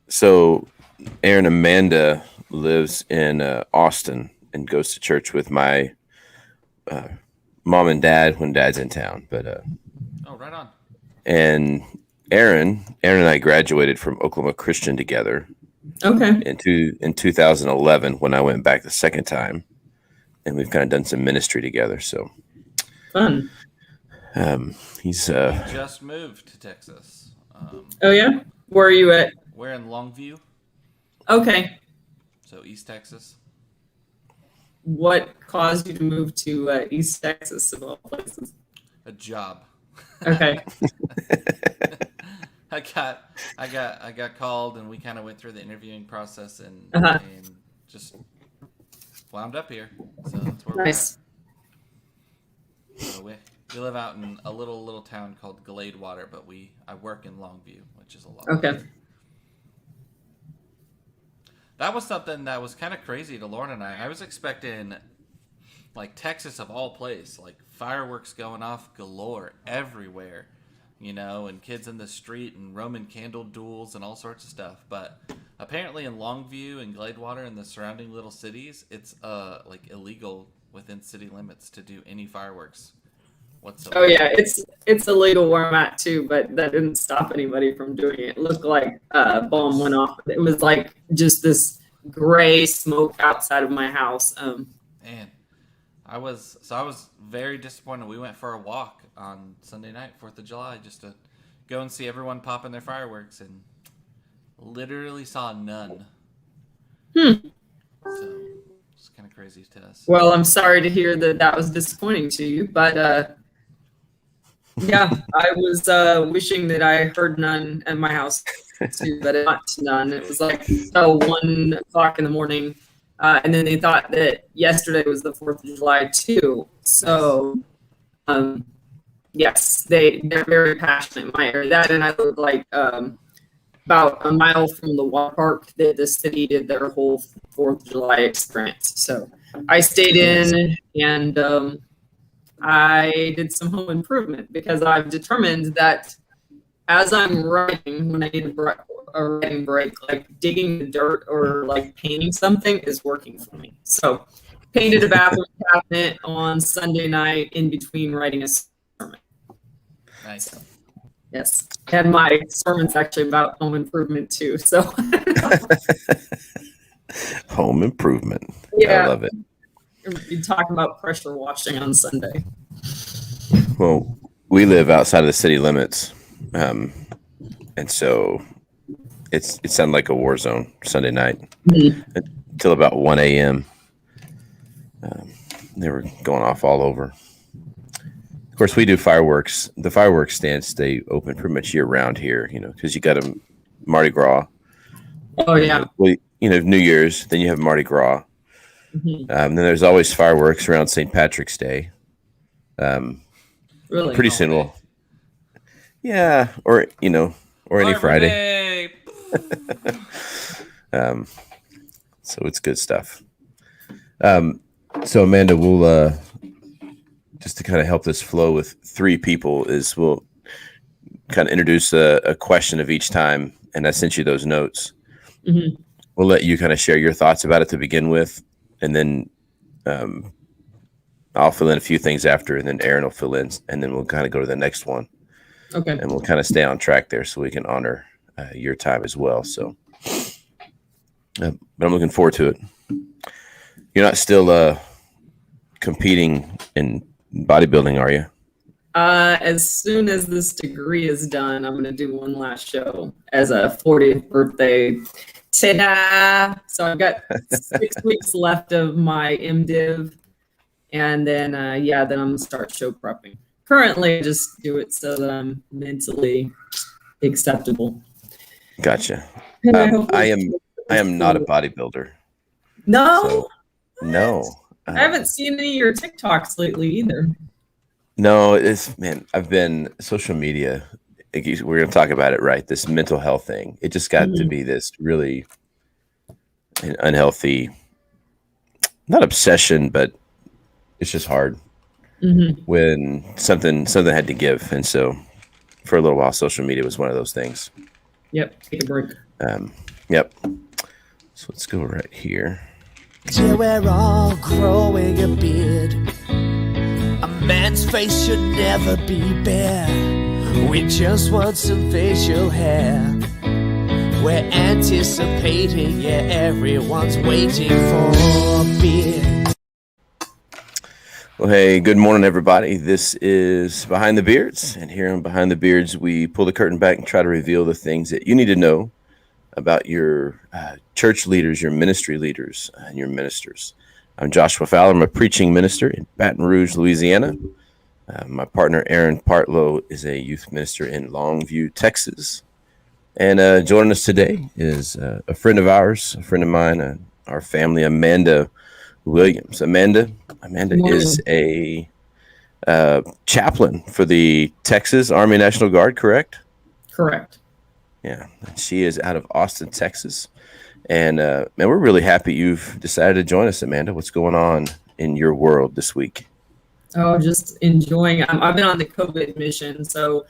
So Aaron Amanda lives in Austin and goes to church with my uh, mom and dad when dad's in town. Oh, right on. And Aaron and I graduated from Oklahoma Christian together Okay. in 2011 when I went back the second time, and we've kind of done some ministry together. So Fun. he's We just moved to Texas. Oh yeah. Where are you at? We're in Longview, Okay. so East Texas. What caused you to move to East Texas of all places? A job. Okay. I got called, and we kind of went through the interviewing process and just wound up here. So that's where Nice. we're at. So we live out in a little town called Gladewater, but I work in Longview, which is a lot. Okay. better. That was something that was kind of crazy to Lauren and I. I was expecting, like, Texas of all place, like fireworks going off galore everywhere, and kids in the street and Roman candle duels and all sorts of stuff. But apparently in Longview and Gladewater and the surrounding little cities, it's like illegal within city limits to do any fireworks whatsoever. Oh yeah, it's illegal where I'm at too, but that didn't stop anybody from doing it. It looked like a bomb went off. It was like just this gray smoke outside of my house. Man, I was very disappointed. We went for a walk on Sunday night, 4th of July, just to go and see everyone popping their fireworks, and literally saw none. So it's kind of crazy to us. Well, I'm sorry to hear that was disappointing to you, but yeah, I was wishing that I heard none at my house too, but not none. It was like 1 o'clock in the morning, and then they thought that yesterday was the 4th of July too. So, yes, they're very passionate in my area. That, and I live like about a mile from the water park that the city did their whole 4th of July experience. So I stayed in and I did some home improvement because I've determined that as I'm writing, when I need a writing break, like digging the dirt or like painting something is working for me. So painted a bathroom cabinet on Sunday night in between writing a sermon. Nice. So, yes. And my sermon's actually about home improvement too. So home improvement. yeah. I love it. You talk about pressure washing on Sunday. Well, we live outside of the city limits, and so it sounded like a war zone Sunday night until about 1 a.m. They were going off all over. Of course, we do fireworks. The fireworks stands stay open pretty much year round here, because you got a Mardi Gras. Oh yeah. New Year's, then you have Mardi Gras. Then there's always fireworks around St. Patrick's Day. Really? Pretty soon we'll, yeah, or any Friday. So it's good stuff. So Amanda, we'll just to kind of help this flow with three people we'll kind of introduce a question of each time, and I sent you those notes. We'll let you kind of share your thoughts about it to begin with, and then I'll fill in a few things after, and then Aaron will fill in, and then we'll kind of go to the next one. Okay. And we'll kind of stay on track there so we can honor your time as well. So, but I'm looking forward to it. You're not still competing in bodybuilding, are you? As soon as this degree is done, I'm going to do one last show as a 40th birthday. Ta-da! So I've got 6 weeks left of my MDiv. And then, then I'm going to start show prepping. Currently, I just do it so that I'm mentally acceptable. Gotcha. I am not a bodybuilder. No? So, no. I haven't seen any of your TikToks lately either. No, I've been social media. We're going to talk about it, right? This mental health thing. It just got to be this really unhealthy, not obsession, but it's just hard when something had to give. And so for a little while, social media was one of those things. Yep. Take a break. Yep. So let's go right here. Till we're all growing a beard. A man's face should never be bare. We just want some facial hair. We're anticipating, yeah, everyone's waiting for a beard. Well, hey, good morning, everybody. This is Behind the Beards. And here on Behind the Beards, we pull the curtain back and try to reveal the things that you need to know about your church leaders, your ministry leaders, and your ministers. I'm Joshua Fowler. I'm a preaching minister in Baton Rouge, Louisiana. My partner, Aaron Partlow, is a youth minister in Longview, Texas. And joining us today is a friend of ours, a friend of mine, our family, Amanda Williams. Amanda is a chaplain for the Texas Army National Guard, correct? Correct. Yeah, she is out of Austin, Texas. And man, we're really happy you've decided to join us, Amanda. What's going on in your world this week? Oh, just enjoying. I've been on the COVID mission, so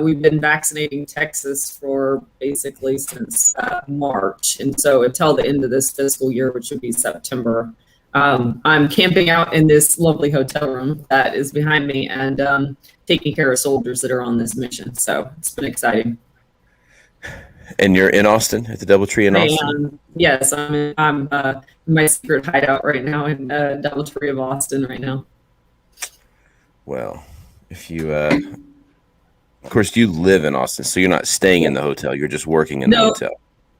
we've been vaccinating Texas for basically since March, and so until the end of this fiscal year, which would be September. I'm camping out in this lovely hotel room that is behind me and taking care of soldiers that are on this mission. So it's been exciting. And you're in Austin at the DoubleTree in Austin? Yes, I'm in my secret hideout right now in DoubleTree of Austin right now. Well, if you, of course, you live in Austin, so you're not staying in the hotel. You're just working in the hotel.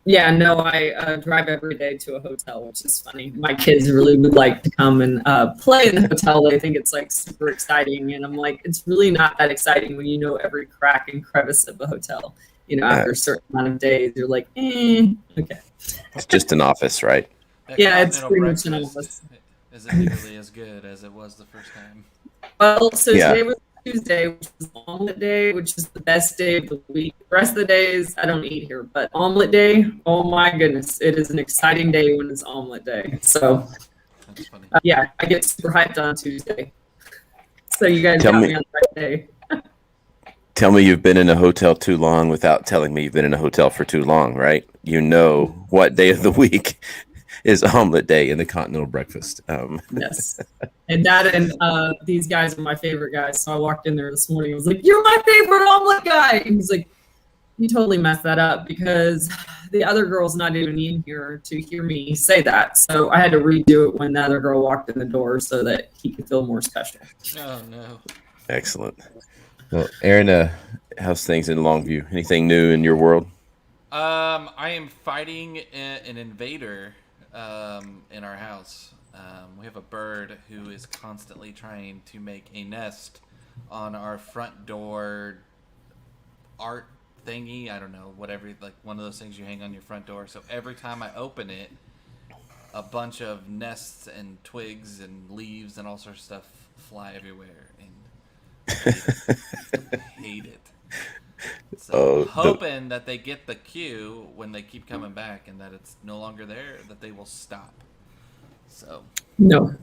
Yeah, no, I drive every day to a hotel, which is funny. My kids really would like to come and play in the hotel. They think it's like super exciting. And I'm like, it's really not that exciting when you know every crack and crevice of a hotel. You know, after a certain amount of days, you're like, okay. It's just an office, right? Yeah, it's pretty much an office. Isn't nearly as good as it was the first time. Well, so today was Tuesday, which is omelet day, which is the best day of the week. The rest of the days, I don't eat here, but omelet day, oh my goodness, it is an exciting day when it's omelet day. So, That's funny. Yeah, I get super hyped on Tuesday. So you guys got me on the right day. Tell me you've been in a hotel too long without telling me you've been in a hotel for too long, right? You know what day of the week is omelet day in the continental breakfast. Yes. And that and these guys are my favorite guys. So I walked in there this morning. I was like, "You're my favorite omelet guy." And he's like, "You totally messed that up because the other girl's not even in here to hear me say that." So I had to redo it when the other girl walked in the door so that he could feel more special. Oh, no. Excellent. Well, Aaron, how's things in Longview? Anything new in your world? I am fighting an invader in our house. We have a bird who is constantly trying to make a nest on our front door art thingy. I don't know, whatever, like one of those things you hang on your front door. So every time I open it, a bunch of nests and twigs and leaves and all sorts of stuff fly everywhere. And I hate it. So hoping that they get the cue when they keep coming back and that it's no longer there, that they will stop. So No,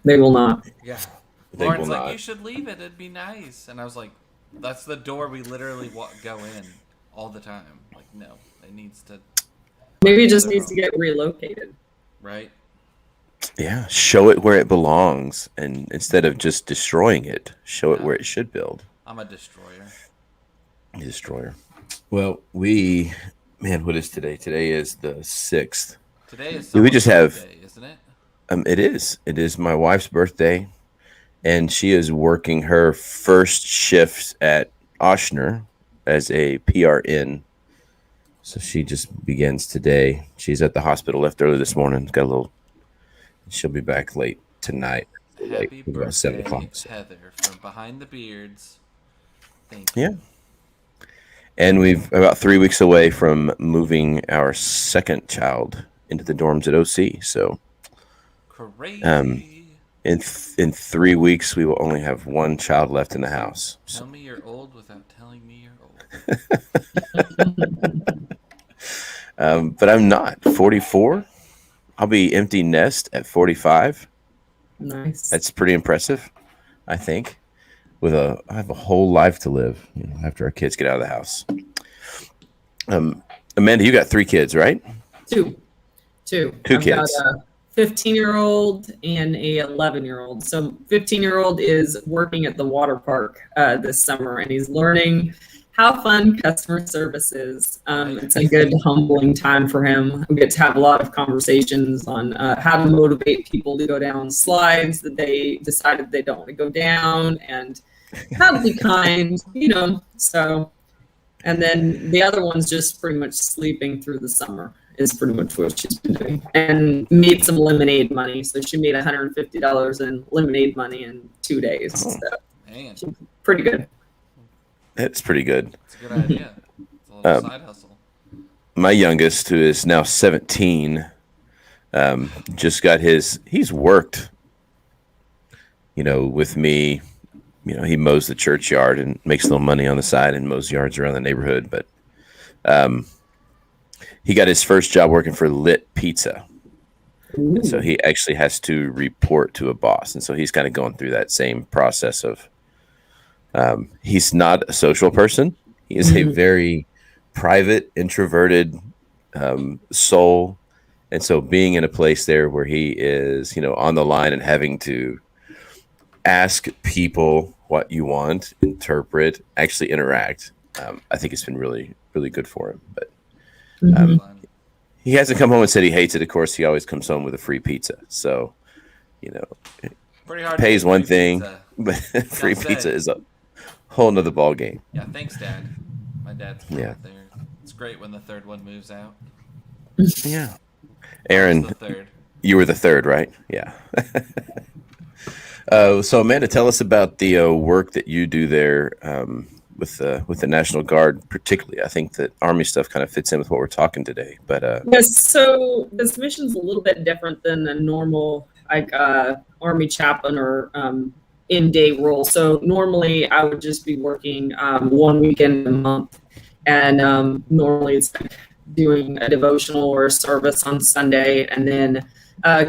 they will not. yeah, They Lauren's will like, not. "You should leave it. It'd be nice." And I was like, "That's the door we literally go in all the time." Like, no, it needs to. Maybe it just needs to get relocated. Right. Yeah, show it where it belongs, and instead of just destroying it, show it where it should build. I'm a destroyer. Destroyer. Well, what is today? Today is the 6th. Today is We just have- birthday, isn't it? It is. It is my wife's birthday, and she is working her first shift at Oshner as a PRN. So she just begins today. She's at the hospital, left early this morning. She'll be back late tonight. Happy About birthday, 7 o'clock. So. Heather, from Behind the Beards. Thank you. Yeah. And we've about 3 weeks away from moving our second child into the dorms at OC. So Crazy. in 3 weeks, we will only have one child left in the house. So. Tell me you're old without telling me you're old. But I'm not 44. I'll be empty nest at 45. Nice. That's pretty impressive, I think. I have a whole life to live, after our kids get out of the house. Amanda, you got 3 kids, right? Two. Two I've kids. got a 15-year-old and a 11-year-old. So 15-year-old is working at the water park this summer, and he's learning how fun customer service is. It's a good humbling time for him. We get to have a lot of conversations on how to motivate people to go down slides that they decided they don't want to go down, and how to be kind, So, and then the other one's just pretty much sleeping through the summer is pretty much what she's been doing, and made some lemonade money. So she made $150 in lemonade money in 2 days. Oh. So Man, pretty good. That's pretty good. it's a good idea. It's a little side hustle. My youngest, who is now 17, just got he's worked, with me. He mows the churchyard and makes a little money on the side and mows yards around the neighborhood. But he got his first job working for Lit Pizza. And so he actually has to report to a boss. And so he's kind of going through that same process of, he's not a social person. He is a very private, introverted soul. And so being in a place there where he is, on the line and having to ask people what you want, interpret, actually interact, I think it's been really, really good for him. But he hasn't come home and said he hates it. Of course, he always comes home with a free pizza. So, Pretty hard. pays to one free thing, pizza. but free Gotta pizza say. is a whole nother ball game. Yeah, thanks, Dad. My dad's Yeah. there. It's great when the third one moves out. Yeah. I Aaron, was the third. you were the third, right? Yeah. So Amanda, tell us about the work that you do there with the National Guard, particularly. I think that Army stuff kind of fits in with what we're talking today. But Yes, so this mission's a little bit different than a normal Army chaplain or in-day role. So normally I would just be working 1 weekend a month, and normally it's like doing a devotional or a service on Sunday, and then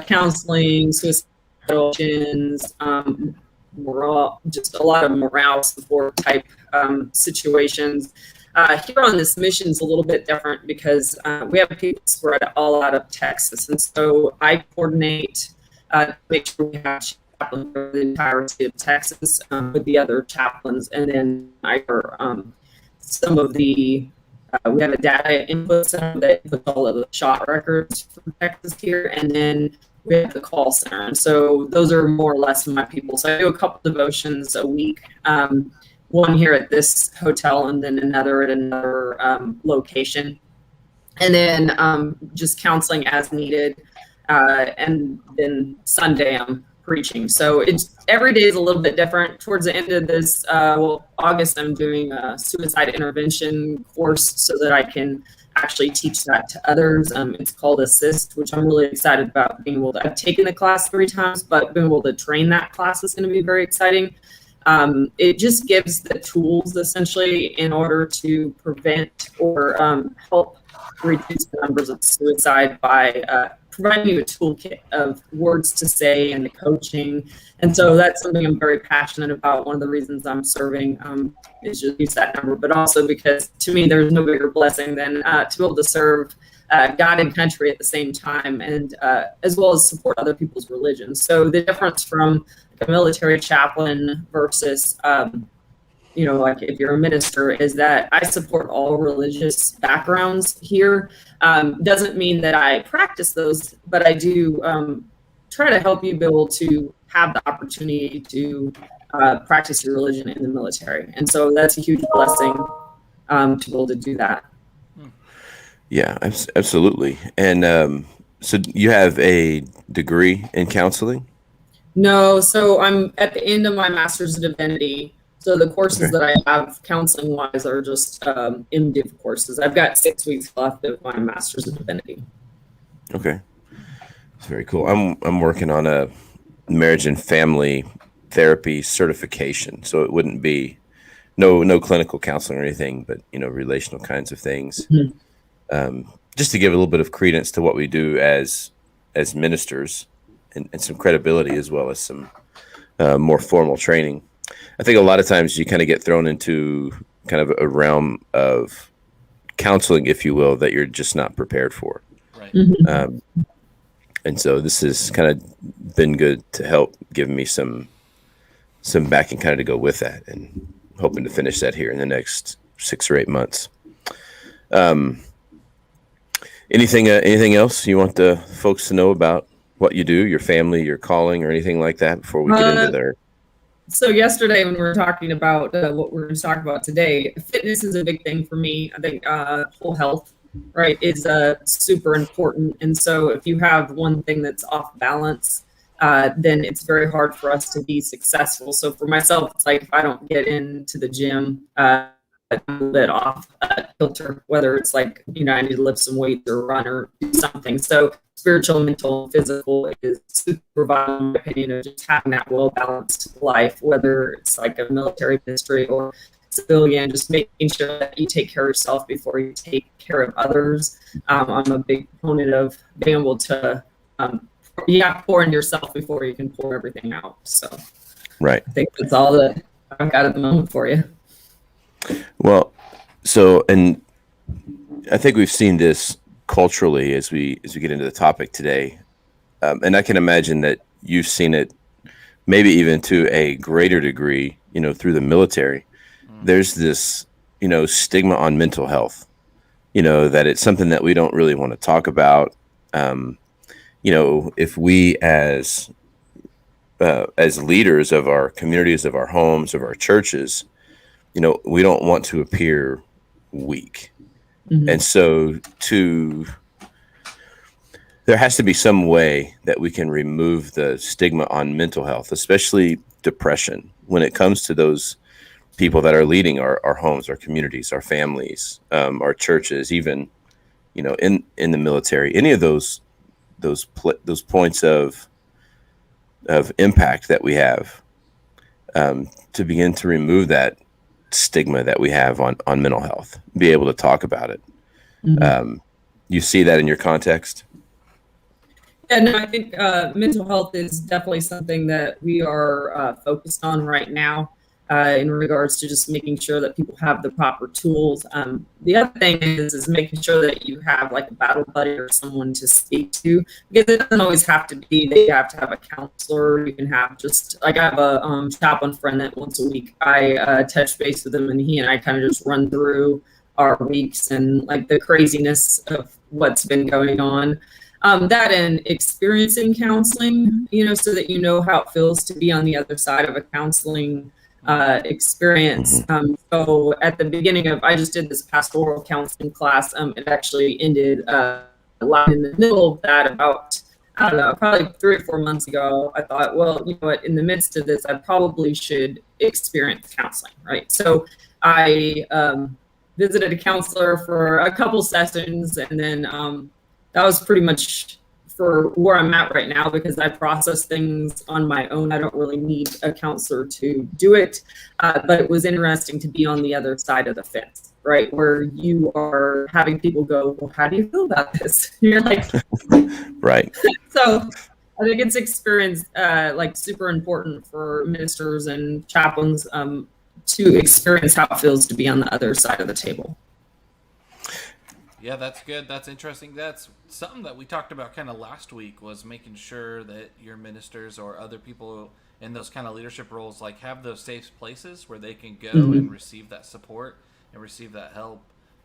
counseling, suicide options, morale, just a lot of morale support type situations. Here on this mission is a little bit different because we have people spread all out of Texas, and so I coordinate to make sure we have chaplains for the entire state of Texas with the other chaplains, and then I some of the we have a data input center that puts all of the shot records from Texas here, and then we have the call center. And so those are more or less my people. So I do a couple devotions a week, one here at this hotel and then another at another location. And then just counseling as needed. And then Sunday I'm preaching. So it's every day is a little bit different. Towards the end of this, August, I'm doing a suicide intervention course so that I can actually teach that to others. It's called Assist, which I'm really excited about being able to. I've taken the class 3 times, but being able to train that class is going to be very exciting. It just gives the tools essentially in order to prevent or help reduce the numbers of suicide by providing you a toolkit of words to say and the coaching. And so that's something I'm very passionate about. One of the reasons I'm serving is just use that number, but also because to me, there's no bigger blessing than to be able to serve God and country at the same time, and as well as support other people's religions. So the difference from a military chaplain versus like if you're a minister, is that I support all religious backgrounds here. Doesn't mean that I practice those, but I do try to help you be able to have the opportunity to practice your religion in the military. And so that's a huge blessing to be able to do that. yeah, absolutely. And so you have a degree in counseling? No, so I'm at the end of my Master's of Divinity. So the courses that I have counseling wise are just MDiv courses. I've got 6 weeks left of my Master's of Divinity. Okay. That's very cool. I'm working on a marriage and family therapy certification. So it wouldn't be no clinical counseling or anything, but relational kinds of things. Just to give a little bit of credence to what we do as ministers and some credibility as well as some more formal training. I think a lot of times you kind of get thrown into kind of a realm of counseling, if you will, that you're just not prepared for. Right. Right. Um, and so this has kind of been good to help give me some backing kind of to go with that, and hoping to finish that here in the next 6 or 8 months. Anything else you want the folks to know about what you do, your family, your calling, or anything like that before we get into their? So yesterday when we were talking about what we're going to talk about today, fitness is a big thing for me. I think whole health, right, is super important. And so if you have one thing that's off balance, then it's very hard for us to be successful. So for myself, it's like if I don't get into the gym, I'm a little bit off kilter, whether it's like, I need to lift some weights or run or do something. So spiritual, mental, physical is super vital, in my opinion, of just having that well-balanced life, whether it's like a military ministry or civilian, just making sure that you take care of yourself before you take care of others. I'm a big proponent of being able to pour into yourself before you can pour everything out. So Right. I think that's all that I've got at the moment for you. Well, so, and I think we've seen this culturally as we get into the topic today, and I can imagine that you've seen it maybe even to a greater degree, through the military. There's this, stigma on mental health, that it's something that we don't really want to talk about. If we as leaders of our communities, of our homes, of our churches, we don't want to appear weak. Mm-hmm. And so there has to be some way that we can remove the stigma on mental health, especially depression, when it comes to those people that are leading our homes, our communities, our families, our churches, even, in the military, any of those points of impact that we have, to begin to remove that stigma that we have on mental health, be able to talk about it. Mm-hmm. You see that in your context? Yeah, no, I think mental health is definitely something that we are focused on right now in regards to just making sure that people have the proper tools. The other thing is making sure that you have like a battle buddy or someone to speak to, because it doesn't always have to be that you have to have a counselor. You can have just like I have a chaplain friend that once a week I touch base with him, and he and I kind of just run through our weeks and like the craziness of what's been going on. That and experiencing counseling, so that you know how it feels to be on the other side of a counseling experience. So at the beginning I just did this pastoral counseling class. It actually ended in the middle of that about, I don't know, probably 3 or 4 months ago. I thought, well, you know what, in the midst of this, I probably should experience counseling, right? So I visited a counselor for a couple sessions, and then that was pretty much for where I'm at right now, because I process things on my own. I don't really need a counselor to do it. But it was interesting to be on the other side of the fence, right? Where you are having people go, well, how do you feel about this? You're like, right. So I think it's experience like super important for ministers and chaplains to experience how it feels to be on the other side of the table. Yeah, that's good. That's interesting. That's something that we talked about kind of last week, was making sure that your ministers or other people in those kind of leadership roles like have those safe places where they can go and receive that support and receive that help,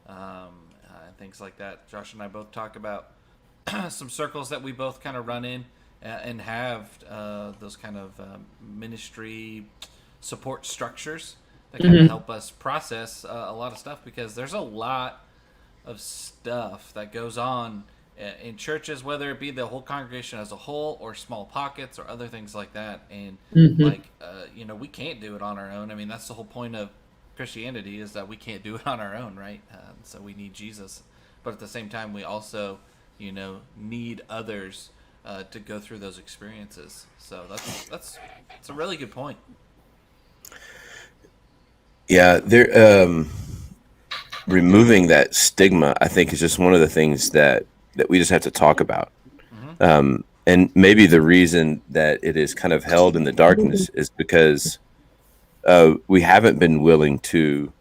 and things like that. Josh and I both talk about some circles that we both kind of run in and have those kind of ministry support structures that kind of help us process a lot of stuff, because there's a lot of stuff that goes on in churches, whether it be the whole congregation as a whole or small pockets or other things like that. And we can't do it on our own. I mean, that's the whole point of Christianity, is that we can't do it on our own, right? So we need Jesus, but at the same time, we also, need others to go through those experiences. So that's a really good point. Yeah, removing that stigma, I think, is just one of the things that we just have to talk about. And maybe the reason that it is kind of held in the darkness is because we haven't been willing to,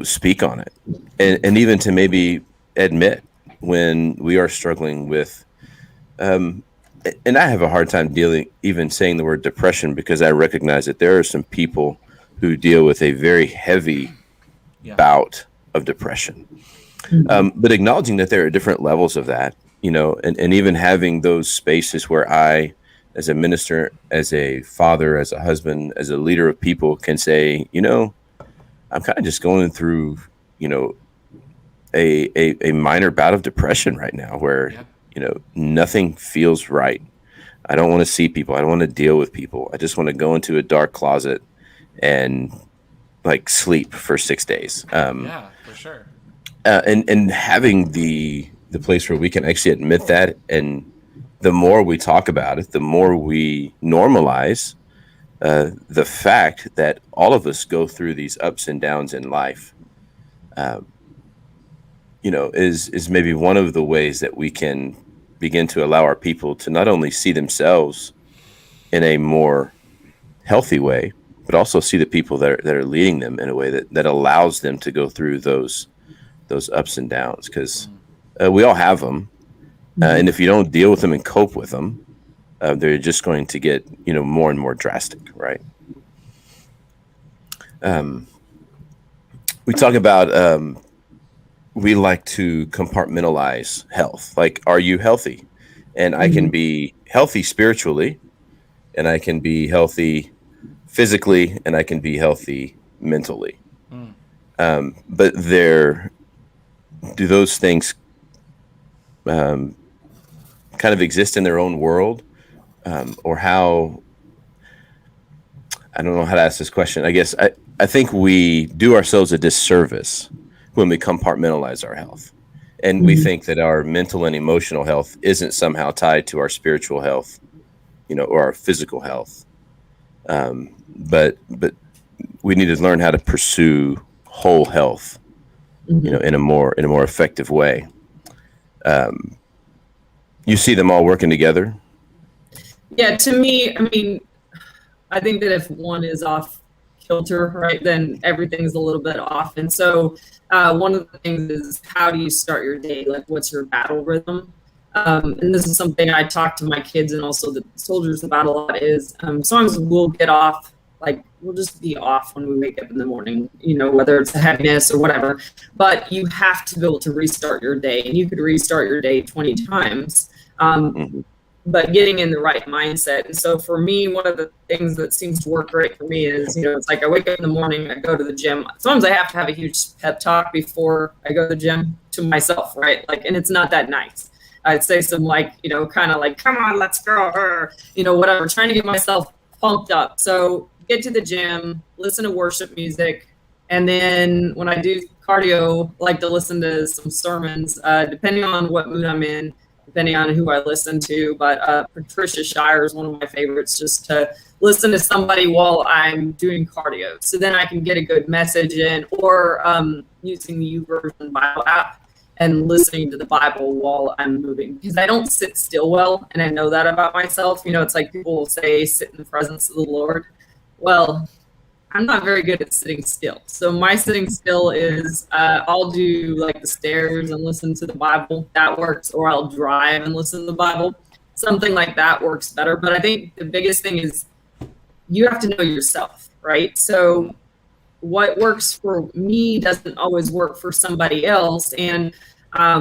speak on it, and even to maybe admit when we are struggling with, and I have a hard time even saying the word depression, because I recognize that there are some people who deal with a very heavy bout of depression. But acknowledging that there are different levels of that, and even having those spaces where I, as a minister, as a father, as a husband, as a leader of people, can say, I'm kind of just going through, a minor bout of depression right now where, nothing feels right. I don't want to see people. I don't want to deal with people. I just want to go into a dark closet and sleep for 6 days. Yeah, for sure. And having the place where we can actually admit that, and the more we talk about it, the more we normalize the fact that all of us go through these ups and downs in life, is maybe one of the ways that we can begin to allow our people to not only see themselves in a more healthy way, but also see the people that are leading them in a way that allows them to go through those ups and downs, because we all have them. And if you don't deal with them and cope with them, they're just going to get, more and more drastic, right? We talk about, we like to compartmentalize health. Like, are you healthy? And I can be healthy spiritually, and I can be healthy physically, and I can be healthy mentally. But do those things kind of exist in their own world? Or how, I don't know how to ask this question. I guess I think we do ourselves a disservice when we compartmentalize our health. And we think that our mental and emotional health isn't somehow tied to our spiritual health, or our physical health. But we need to learn how to pursue whole health, in a more effective way. You see them all working together. Yeah, to me, I think that if one is off kilter, right, then everything's a little bit off. And so one of the things is, how do you start your day? Like, what's your battle rhythm? And this is something I talk to my kids and also the soldiers about a lot, is sometimes we'll get off, we'll just be off when we wake up in the morning, whether it's a heaviness or whatever. But you have to be able to restart your day, and you could restart your day 20 times. But getting in the right mindset. And so for me, one of the things that seems to work great for me is, it's like I wake up in the morning, I go to the gym. Sometimes I have to have a huge pep talk before I go to the gym to myself, right? And it's not that nice. I'd say some kind of like, come on, let's go, whatever, trying to get myself pumped up. So get to the gym, listen to worship music. And then when I do cardio, I like to listen to some sermons, depending on what mood I'm in, depending on who I listen to. But Patricia Shire is one of my favorites, just to listen to somebody while I'm doing cardio. So then I can get a good message in, or using the YouVersion Bible app and listening to the Bible while I'm moving, because I don't sit still well. And I know that about myself. It's like people will say, sit in the presence of the Lord. Well, I'm not very good at sitting still. So my sitting still is I'll do the stairs and listen to the Bible. That works. Or I'll drive and listen to the Bible. Something like that works better. But I think the biggest thing is you have to know yourself, right? So what works for me doesn't always work for somebody else. And I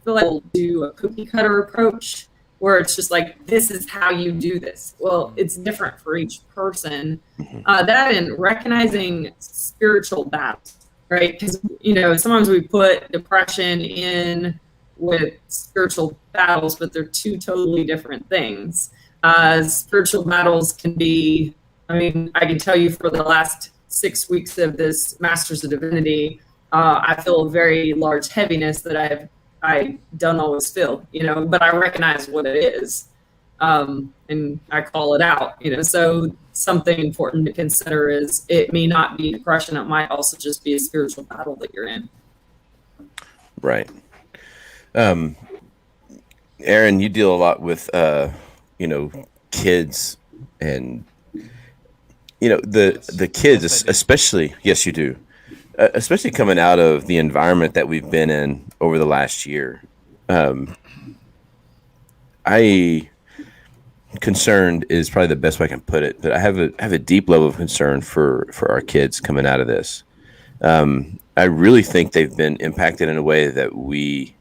feel like we'll do a cookie cutter approach, where it's just like, this is how you do this. Well, it's different for each person. That and recognizing spiritual battles, right? Because, sometimes we put depression in with spiritual battles, but they're two totally different things. Spiritual battles can be, I can tell you for the last 6 weeks of this Masters of Divinity, I feel a very large heaviness that I don't always feel, but I recognize what it is. And I call it out, so something important to consider is it may not be depression. It might also just be a spiritual battle that you're in. Right. Aaron, you deal a lot with, kids, and, the kids, especially, yes, you do. especially coming out of the environment that we've been in over the last year. I concerned is probably the best way I can put it, but I have a deep level of concern for our kids coming out of this. I really think they've been impacted in a way that we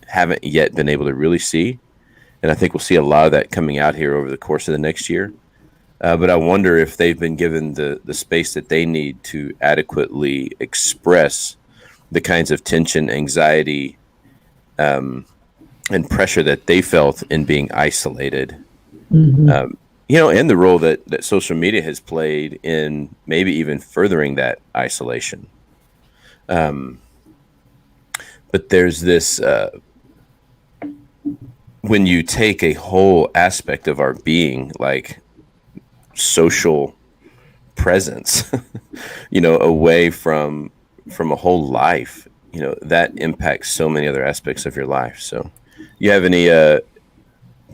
haven't yet been able to really see, and I think we'll see a lot of that coming out here over the course of the next year. But I wonder if they've been given the space that they need to adequately express the kinds of tension, anxiety, and pressure that they felt in being isolated. And the role that social media has played in maybe even furthering that isolation. But there's this, when you take a whole aspect of our being, like social presence, away from a whole life, that impacts so many other aspects of your life. So you have any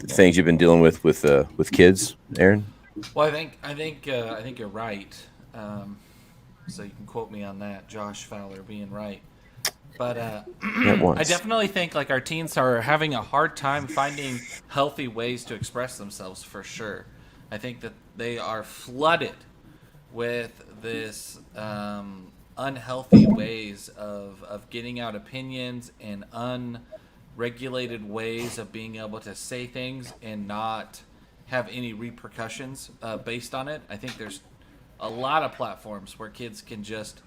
things you've been dealing with kids, Aaron? Well, I think you're right. So you can quote me on that, Josh Fowler being right. But I definitely think like our teens are having a hard time finding healthy ways to express themselves, for sure. I think that they are flooded with this unhealthy ways of getting out opinions and unregulated ways of being able to say things and not have any repercussions based on it. I think there's a lot of platforms where kids can just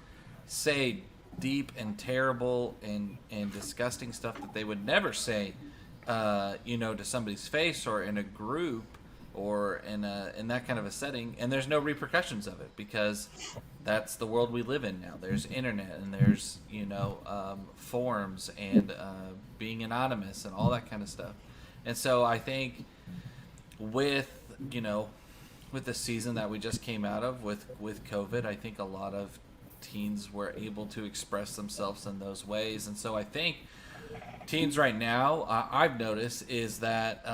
say deep and terrible and disgusting stuff that they would never say, to somebody's face or in a group or in that kind of a setting, and there's no repercussions of it because that's the world we live in now. There's internet and there's forums and being anonymous and all that kind of stuff. And so I think with the season that we just came out of with COVID, I think a lot of teens were able to express themselves in those ways. And so I think teens right now, I've noticed, is that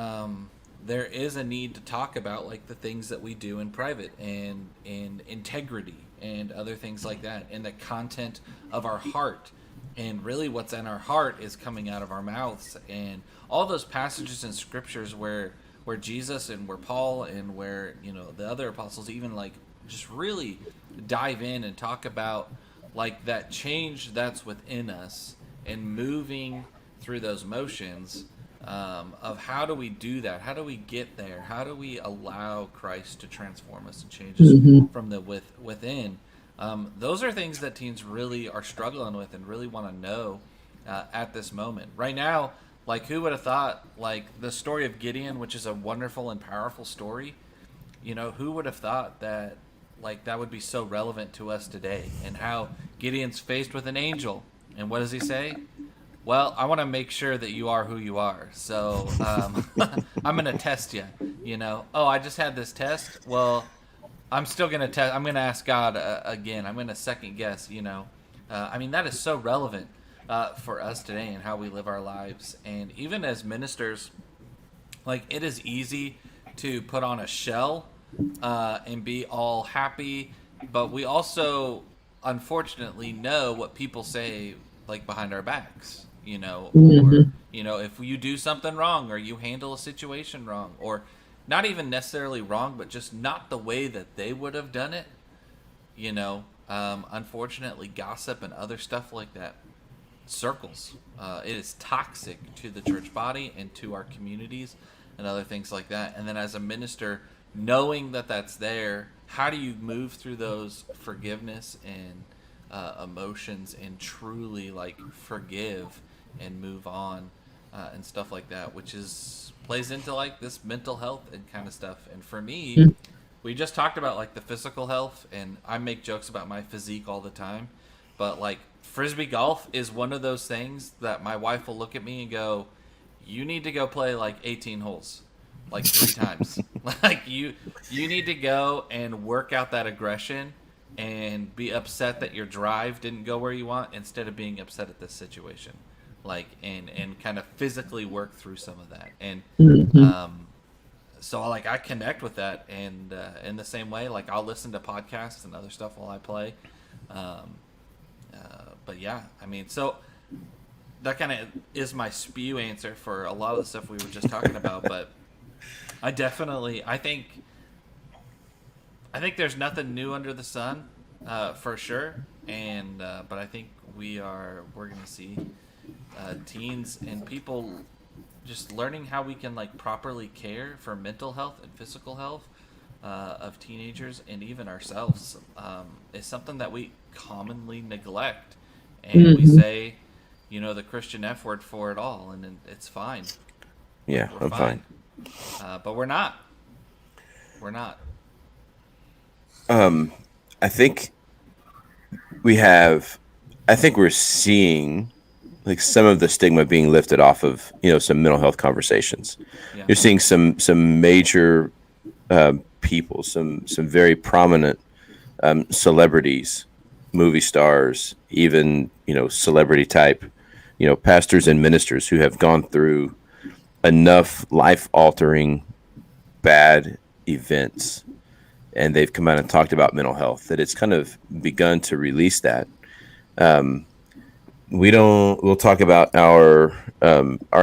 there is a need to talk about like the things that we do in private and in integrity and other things like that, and the content of our heart. And really what's in our heart is coming out of our mouths. And all those passages in scriptures where Jesus and where Paul and where the other apostles even like just really dive in and talk about like that change that's within us and moving through those motions of how do we do that, how do we get there, how do we allow Christ to transform us and change us from the within. Those are things that teens really are struggling with and really want to know at this moment right now. Like, who would have thought, like, the story of Gideon, which is a wonderful and powerful story, who would have thought that, like, that would be so relevant to us today, and how Gideon's faced with an angel, and what does he say? Well, I want to make sure that you are who you are, so I'm going to test you, Oh, I just had this test? Well, I'm still going to test. I'm going to ask God again. I'm going to second guess, I mean, that is so relevant for us today and how we live our lives. And even as ministers, like, it is easy to put on a shell and be all happy, but we also unfortunately know what people say like behind our backs, or if you do something wrong or you handle a situation wrong, or not even necessarily wrong, but just not the way that they would have done it, unfortunately gossip and other stuff like that circles. It is toxic to the church body and to our communities and other things like that. And then as a minister, knowing that that's there, how do you move through those forgiveness and emotions and truly like forgive and move on and stuff like that, which plays into like this mental health and kind of stuff. And for me, we just talked about like the physical health, and I make jokes about my physique all the time, but like Frisbee golf is one of those things that my wife will look at me and go, you need to go play like 18 holes, like 3 times. Like you need to go and work out that aggression and be upset that your drive didn't go where you want, instead of being upset at this situation. Like, and kind of physically work through some of that. And so like I connect with that, and in the same way, like I'll listen to podcasts and other stuff while I play. yeah, I mean, so that kind of is my spew answer for a lot of the stuff we were just talking about. But I think there's nothing new under the sun, for sure. And but I think we're going to see teens and people just learning how we can like properly care for mental health and physical health of teenagers and even ourselves is something that we commonly neglect, and we say, the Christian F word for it all, and it's fine. Yeah, I'm fine. But we're not. We're not. I think we're seeing like some of the stigma being lifted off of, some mental health conversations. Yeah. You're seeing some major people, some very prominent celebrities, movie stars, even, celebrity type, pastors and ministers who have gone through enough life-altering bad events, and they've come out and talked about mental health, that it's kind of begun to release that. We'll talk about our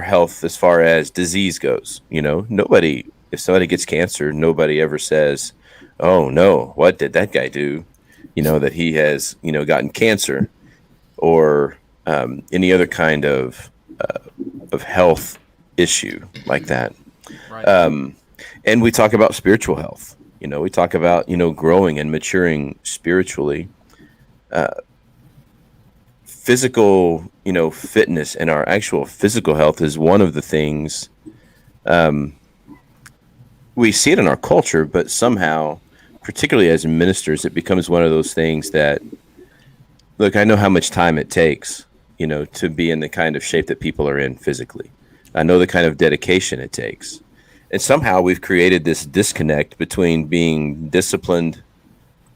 health as far as disease goes. If somebody gets cancer, nobody ever says, "Oh no, what did that guy do?" That he has, gotten cancer, or any other kind of health issue like that. Right. And we talk about spiritual health. We talk about, growing and maturing spiritually. Physical, fitness and our actual physical health is one of the things we see it in our culture, but somehow, particularly as ministers, it becomes one of those things that, look, I know how much time it takes, to be in the kind of shape that people are in physically. I know the kind of dedication it takes. And somehow we've created this disconnect between being disciplined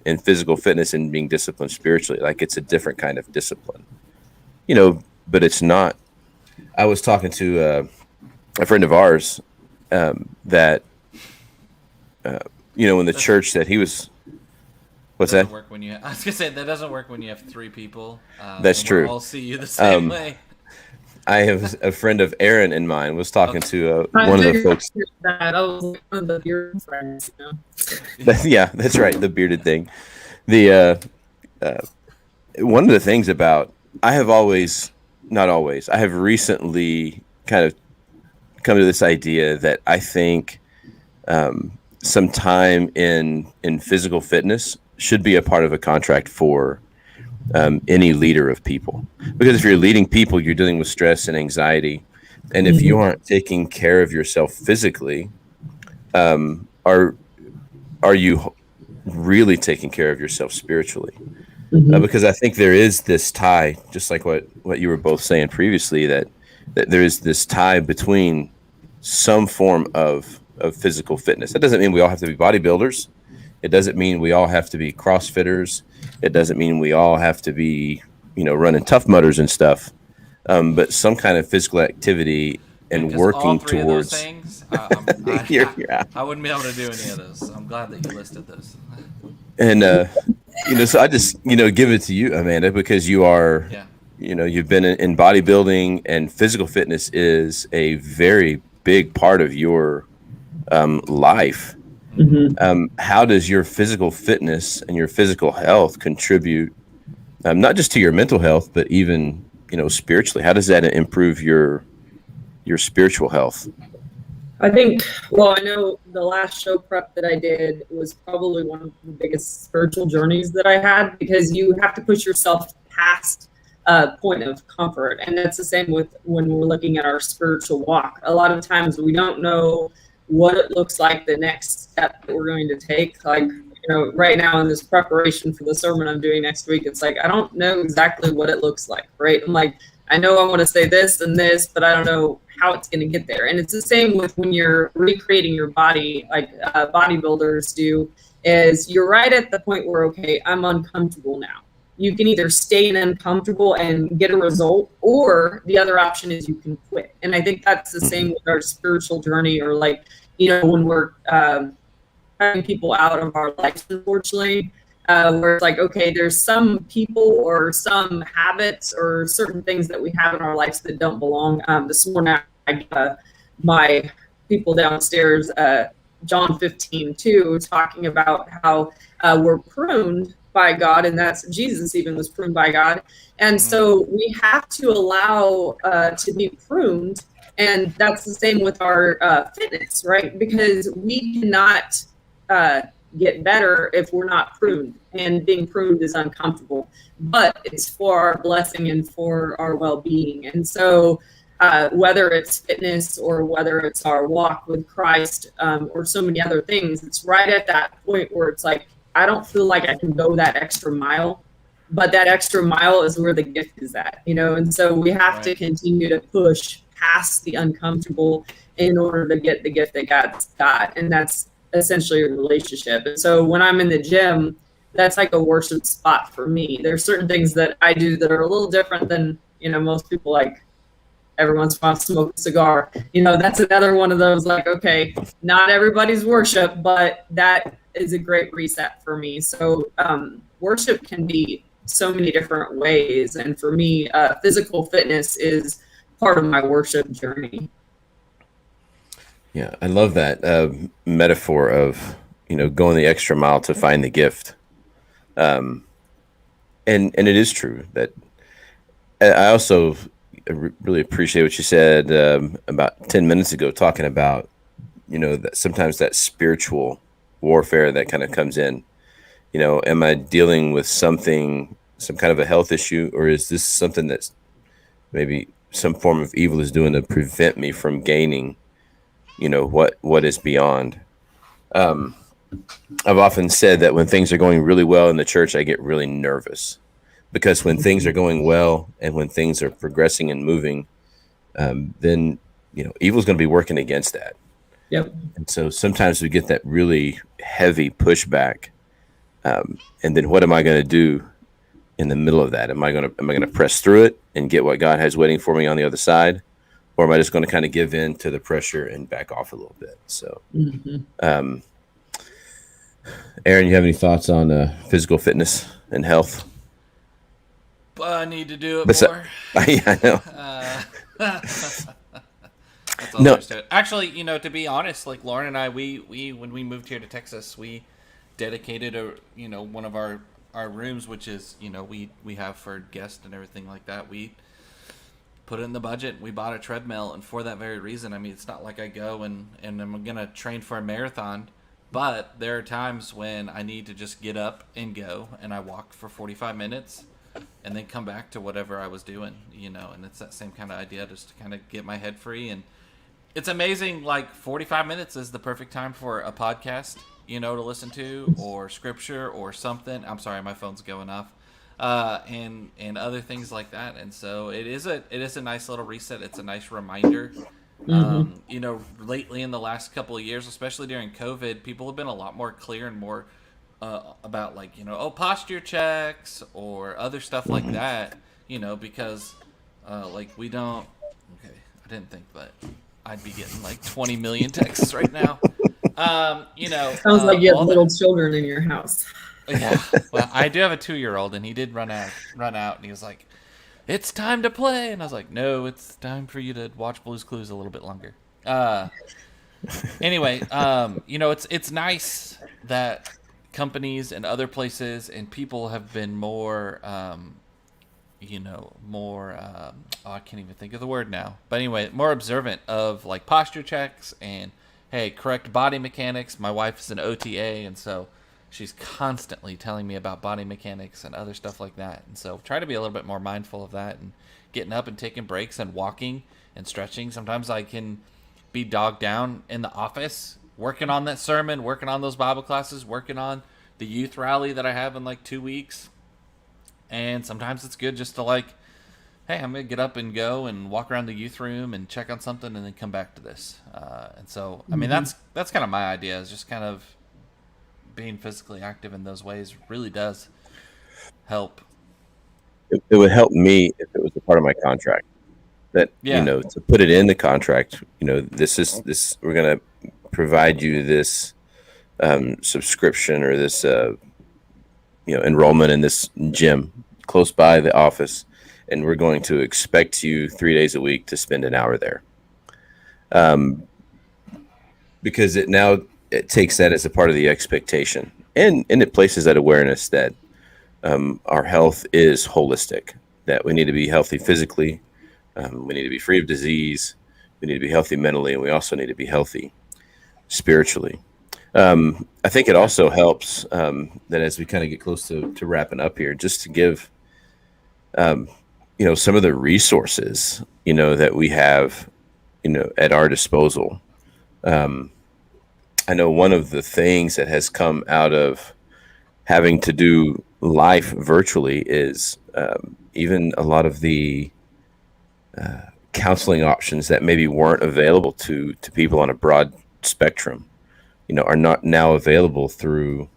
in physical fitness and being disciplined spiritually. Like it's a different kind of discipline, but it's not. I was talking to a friend of ours that, in the church that he was. What's that? Work when I was gonna say that doesn't work when you have 3 people. That's true. I'll see you the same way. I have a friend of Aaron in mind was talking to one of the folks. That I was one of the bearded friends. Yeah, that's right. The bearded thing. The one of the things about I have recently kind of come to this idea that I think some time in physical fitness should be a part of a contract for any leader of people, because if you're leading people, you're dealing with stress and anxiety, and if you aren't taking care of yourself physically, are you really taking care of yourself spiritually? Because I think there is this tie, just like what you were both saying previously, that there is this tie between some form of physical fitness. That doesn't mean we all have to be bodybuilders. It doesn't mean we all have to be CrossFitters. It doesn't mean we all have to be, running Tough Mudders and stuff. But some kind of physical activity and working all 3 towards. Of those things, I wouldn't be able to do any of those. So I'm glad that you listed those. And so I just give it to you, Amanda, because you are, you've been in bodybuilding, and physical fitness is a very big part of your life. How does your physical fitness and your physical health contribute, not just to your mental health, but even, spiritually? How does that improve your spiritual health? I think, I know the last show prep that I did was probably one of the biggest spiritual journeys that I had, because you have to push yourself past a point of comfort. And that's the same with when we're looking at our spiritual walk. A lot of times we don't know what it looks like, the next step that we're going to take. Like, right now in this preparation for the sermon I'm doing next week, it's like, I don't know exactly what it looks like, right? I'm like, I know I want to say this and this, but I don't know how it's going to get there. And it's the same with when you're recreating your body, like bodybuilders do, is you're right at the point where, okay, I'm uncomfortable now. You can either stay in uncomfortable and get a result, or the other option is you can quit. And I think that's the same with our spiritual journey, or like, when we're having people out of our lives, unfortunately, where it's like, okay, there's some people or some habits or certain things that we have in our lives that don't belong. This morning, my people downstairs, John 15:2, talking about how we're pruned by God, and that's Jesus even was pruned by God. And so we have to allow to be pruned. And that's the same with our fitness, right? Because we cannot get better if we're not pruned, and being pruned is uncomfortable, but it's for our blessing and for our well-being. And so whether it's fitness or whether it's our walk with Christ, or so many other things, it's right at that point where it's like, I don't feel like I can go that extra mile, but that extra mile is where the gift is at, and so we have to continue to push past the uncomfortable in order to get the gift that God's got. And that's essentially a relationship. And so when I'm in the gym, that's like a worship spot for me. There's certain things that I do that are a little different than, most people, like every once in a while smoke a cigar. That's another one of those, like, okay, not everybody's worship, but that is a great reset for me. So worship can be so many different ways. And for me, physical fitness is part of my worship journey. Yeah, I love that metaphor of, going the extra mile to find the gift. And it is true that I also really appreciate what you said about 10 minutes ago, talking about, that sometimes that spiritual warfare that kind of comes in, am I dealing with some kind of a health issue, or is this something that's maybe some form of evil is doing to prevent me from gaining, what is beyond. I've often said that when things are going really well in the church, I get really nervous, because when things are going well and when things are progressing and moving, then, evil's going to be working against that. Yep. And so sometimes we get that really heavy pushback. And then what am I going to do in the middle of that? Am I going to press through it and get what God has waiting for me on the other side? Or am I just going to kind of give in to the pressure and back off a little bit? So, Aaron, you have any thoughts on physical fitness and health? I need to do it more. Yeah, I know. That's all there is to it. Actually, to be honest, like Lauren and I, we when we moved here to Texas, we dedicated one of our rooms, which is, we have for guests and everything like that. We put it in the budget. We bought a treadmill, and for that very reason, I mean, it's not like I go and I'm going to train for a marathon, but there are times when I need to just get up and go, and I walk for 45 minutes and then come back to whatever I was doing, and it's that same kind of idea, just to kind of get my head free. And it's amazing, like 45 minutes is the perfect time for a podcast, to listen to, or scripture or something. I'm sorry, my phone's going off. And other things like that. And so it is a nice little reset. It's a nice reminder. Lately in the last couple of years, especially during COVID, people have been a lot more clear and more about, like, posture checks or other stuff like that, because like we don't, okay, I didn't think that I'd be getting like 20 million texts right now. Sounds like you have little children in your house. Yeah, well, I do have a 2-year-old, and he did run out, and he was like, "It's time to play," and I was like, "No, it's time for you to watch Blue's Clues a little bit longer." Anyway, it's nice that companies and other places and people have been more, I can't even think of the word now, but anyway, more observant of like posture checks and, hey, correct body mechanics. My wife is an OTA, and so she's constantly telling me about body mechanics and other stuff like that. And so try to be a little bit more mindful of that, and getting up and taking breaks and walking and stretching. Sometimes I can be dogged down in the office, working on that sermon, working on those Bible classes, working on the youth rally that I have in like 2 weeks. And sometimes it's good just to like, hey, I'm going to get up and go and walk around the youth room and check on something and then come back to this. And so, I mean, that's kind of my idea, is just kind of being physically active in those ways really does help. It would help me if it was a part of my contract, that, to put it in the contract, this, we're going to provide you this subscription or this enrollment in this gym close by the office, and we're going to expect you 3 days a week to spend an hour there. Because it takes that as a part of the expectation, and it places that awareness that our health is holistic, that we need to be healthy physically, we need to be free of disease, we need to be healthy mentally, and we also need to be healthy spiritually. I think it also helps that as we kind of get close to wrapping up here, just to give some of the resources that we have at our disposal. I know one of the things that has come out of having to do life virtually is even a lot of the counseling options that maybe weren't available to people on a broad spectrum, are not now available through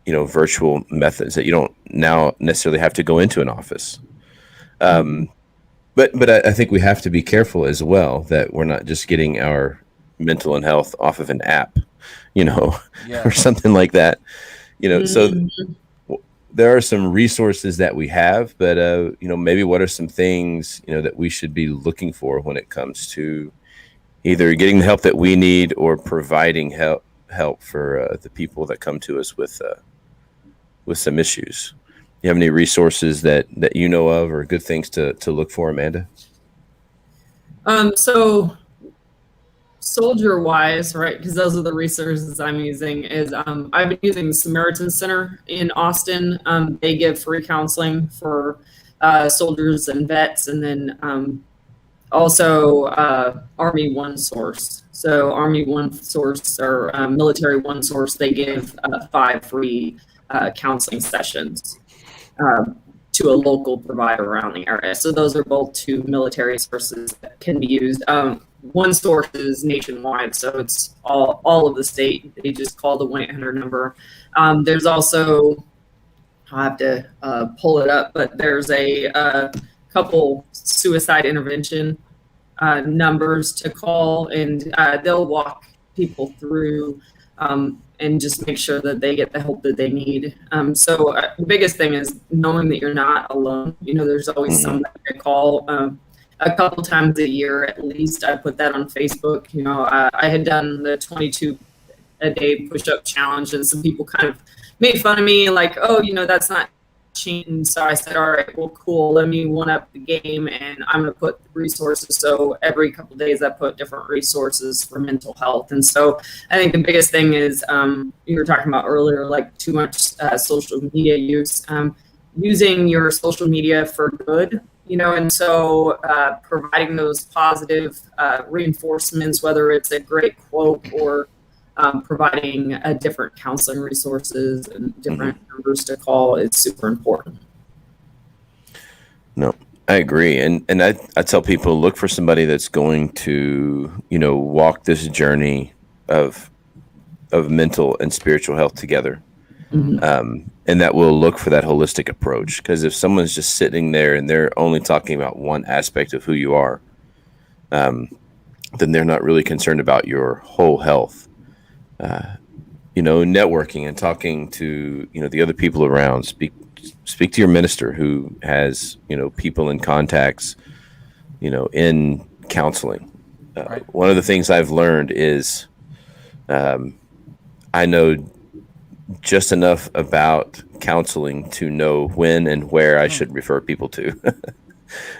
virtual methods, that you don't now necessarily have to go into an office. But I think we have to be careful as well that we're not just getting our mental and health off of an app, or something like that. So there are some resources that we have, but maybe what are some things that we should be looking for when it comes to either getting the help that we need or providing help for the people that come to us with some issues. You have any resources that you know of, or good things to look for, Amanda? So soldier wise, right? Because those are the resources I'm using. Is I've been using the Samaritan Center in Austin. They give free counseling for soldiers and vets, and then also Army One Source. So Army One Source or Military One Source, they give 5 free counseling sessions to a local provider around the area. So those are both 2 military sources that can be used. One source is nationwide, so it's all of the state. They just call the 1-800 number. There's also, I'll have to pull it up, but there's a couple suicide intervention numbers to call, and they'll walk people through and just make sure that they get the help that they need. So the biggest thing is knowing that you're not alone. There's always somebody to call. A couple times a year at least, I put that on Facebook. I had done the 22 a day push-up challenge, and some people kind of made fun of me, like, oh, that's not cheating. So I said, all right, well, cool, let me one up the game, and I'm going to put resources. So every couple of days I put different resources for mental health. And so I think the biggest thing is you were talking about earlier, like too much social media use, using your social media for good, and so providing those positive reinforcements, whether it's a great quote or providing different counseling resources and different numbers to call, is super important. No, I agree. And I tell people, look for somebody that's going to, walk this journey of mental and spiritual health together. And that will look for that holistic approach. Because if someone's just sitting there and they're only talking about one aspect of who you are, then they're not really concerned about your whole health. Networking and talking to, the other people around, speak to your minister who has, people in contacts, in counseling. Right. One of the things I've learned is I know just enough about counseling to know when and where I should refer people to.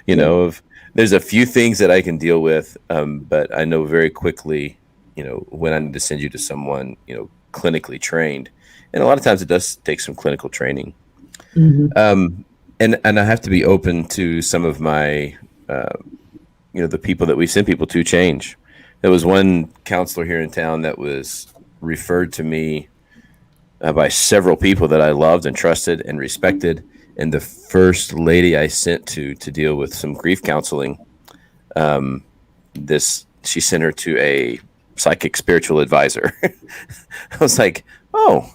There's a few things that I can deal with, but I know very quickly, when I need to send you to someone, clinically trained. And a lot of times it does take some clinical training. And I have to be open to some of my, the people that we send people to change. There was one counselor here in town that was referred to me by several people that I loved and trusted and respected. And the first lady I sent to deal with some grief counseling, she sent her to a psychic spiritual advisor. I was like, oh,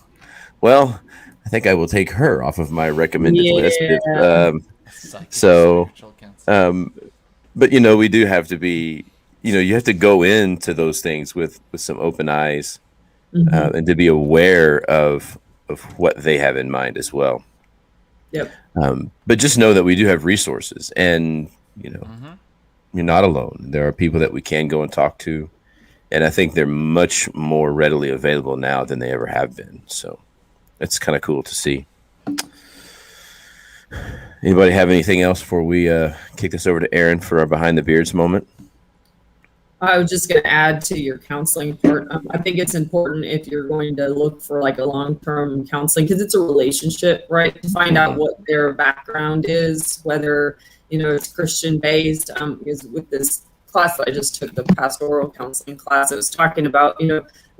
well, I think I will take her off of my recommended list. But we do have to be, you have to go into those things with some open eyes, and to be aware of what they have in mind as well. Yep. But just know that we do have resources, and you're not alone. There are people that we can go and talk to, and I think they're much more readily available now than they ever have been. So it's kind of cool to see. Anybody have anything else before we kick this over to Aaron for our Behind the Beards moment? I was just going to add to your counseling part. I think it's important if you're going to look for like a long-term counseling, because it's a relationship, right? To find out what their background is, whether, it's Christian based. Because with this class that I just took, the pastoral counseling class, I was talking about,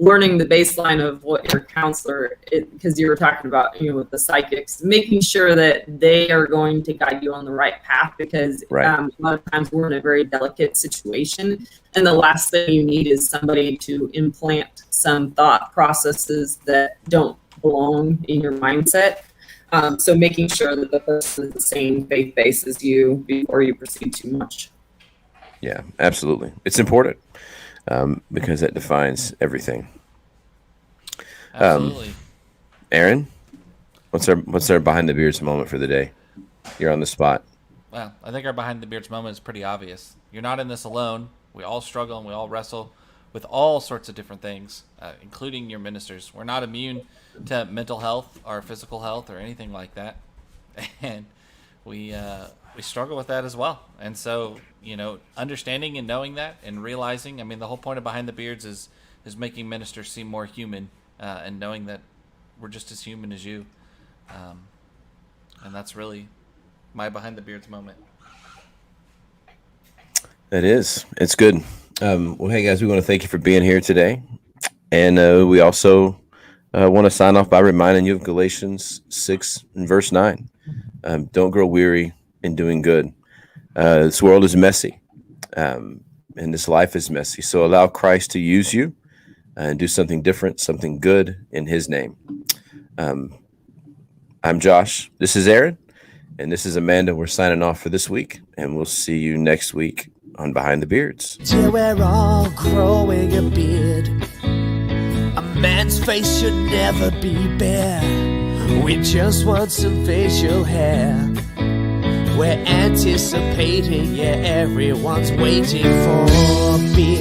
learning the baseline of what your counselor, because you were talking about, with the psychics, making sure that they are going to guide you on the right path, because a lot of times we're in a very delicate situation, and the last thing you need is somebody to implant some thought processes that don't belong in your mindset. So making sure that the person is the same faith base as you before you proceed too much. Yeah, absolutely. It's important. Because that defines everything. Absolutely. Aaron, what's our Behind the Beards moment for the day? You're on the spot. Well, I think our Behind the Beards moment is pretty obvious. You're not in this alone. We all struggle and we all wrestle with all sorts of different things, including your ministers. We're not immune to mental health or physical health or anything like that. And we struggle with that as well. And so, understanding and knowing that and realizing, the whole point of Behind the Beards is making ministers seem more human, and knowing that we're just as human as you. And that's really my Behind the Beards moment. It is. It's good. Well, hey guys, we want to thank you for being here today. And we also want to sign off by reminding you of Galatians 6 and verse 9. Don't grow weary in doing good. This world is messy, and this life is messy. So allow Christ to use you and do something different, something good in his name. I'm Josh. This is Aaron. And this is Amanda. We're signing off for this week. And we'll see you next week on Behind the Beards. Till we're all growing a beard. A man's face should never be bare. We just want some facial hair. We're anticipating, yeah, everyone's waiting for beard.